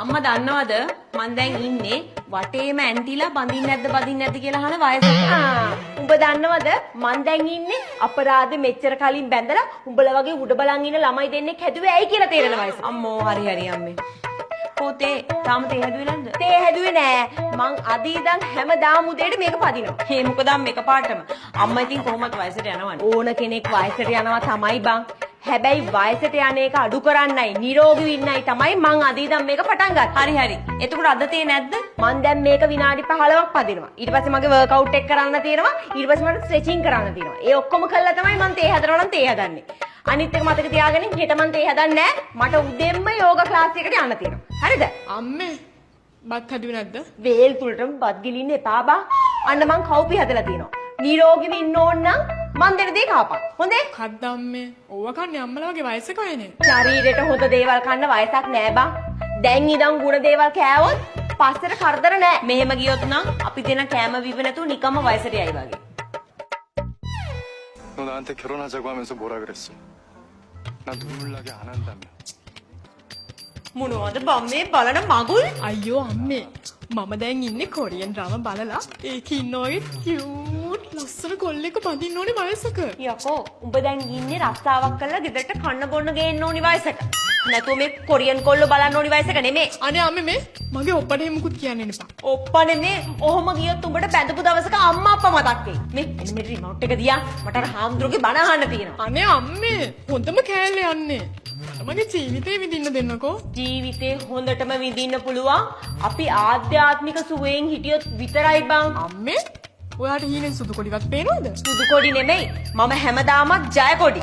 අම්මා දන්නවද මං දැන් ඉන්නේ වටේම ඇන්ටිලා බඳින්න නැද්ද කියලා අහන වයසක. උඹ දන්නවද මං දැන් ඉන්නේ අපරාධ මෙච්චර කලින් බැඳලා උඹලා වගේ උඩ බලන් ඉන්න ළමයි දෙන්නෙක් හැදුවේ ඇයි කියලා තේරෙන වයස. අම්මෝ හරි අම්මේ. පොතේ තාම තේ හැදුවේ නැද්ද? තේ හැදුවේ නෑ. මං අද ඉඳන් හැමදාම උදේට මේක පදිනවා. හේ මොකද මේක පාටම. අම්මා ඉතින් කොහොමද වයසට යනවනේ. ඕන කෙනෙක් වයසට යනවා තමයි බං. හැබැයි වයසට යන එක අඩු කරන්නයි නිරෝගී වෙන්නයි තමයි මං අද ඉඳන් මේක පටන් ගත්තේ. හරි. එතකොට අද තේ නැද්ද? මං දැන් මේක විනාඩි 15ක් පදිනවා. ඊට පස්සේ මගේ වර්ක්අවුට් එක කරන්න තියෙනවා. ඊට පස්සේ මට ස්ට්‍රෙචින් කරන්න තියෙනවා. ඒ ඔක්කොම කළා තමයි මං තේ හදනවා නම් තේ හදන්නේ. අනිත් එක මතක තියාගන්න හෙට මං තේ හදන්නේ නෑ. මට උදෙන්ම යෝගා ක්ලාස් එකකට යන්න තියෙනවා. හරිද? අම්මේ බත් හැදුවේ නැද්ද? වේල් තුලටම බත් ගිලින්න එපා බා. අන්න මං කව්පි හදලා තියෙනවා. නිරෝගීව ඉන්න ඕන නම් මං දෙන දේ කාපන්. හොඳේ? කද්ද අම්මේ. ඕවා කන්නේ අම්මලා වගේ වයසක අයනේ. ශරීරයට හොඳ දේවල් කන්න වයසක් නෑ බං. දැන් ඉඳන් ගුණ දේවල් කෑවොත් පස්සට කරදර නෑ. මෙහෙම ගියොත් නම් අපි දෙන කෑම බීව නැතුව නිකම්ම වයසට යයි වගේ. 너 나한테 결혼하자고 하면서 뭐라 그랬어? 나 눈물 나게 안 한다며. මොනවද බම්මේ බලන මගුල්? අයියෝ අම්මේ මම දැන් ඉන්නේ කොරියන් ඩ්‍රාමා බලලා ඒකේ ඉන්න ඔය කියුට් ලස්සන කොල්ලෙක් බඳින්න ඕනේ වයසක. යකෝ උඹ දැන් ඉන්නේ රස්සාවක් කරලා ගෙදරට කන්න බොන්න ගේන්න ඕනි වයසක. නැතුව මේ කොරියන් කොල්ලෝ බලන්න ඕනි වයසක නෙමෙයි. අනේ අම්මේ මේ මගේ ඔප්පට එහෙමකුත් කියන්න එපා. ඔප්පනේ මේ ඔහොම ගියොත් උඹට බැඳපු දවසක අම්මා අප්පා මතක් වෙයි. මේ එන්න මේ රිමෝට් එක දියා මට අර හාමුදුරුවෝගේ බණ අහන්න තියෙනවා. අනේ අම්මේ හොඳම කෑල්ල යන්නේ. මගේ ජීවිතේ විඳින්න දෙන්නකෝ. ජීවිතේ හොඳටම විඳින්න පුළුවන්. අපි ආධ්‍යාත්මික සුවයෙන් හිටියොත් විතරයි බං. අම්මේ ඔයාට හීනෙන් සුදු කොඩිවත් පේනවද? සුදු කොඩි නෙමෙයි. මම හැමදාමත් ජය කොඩි.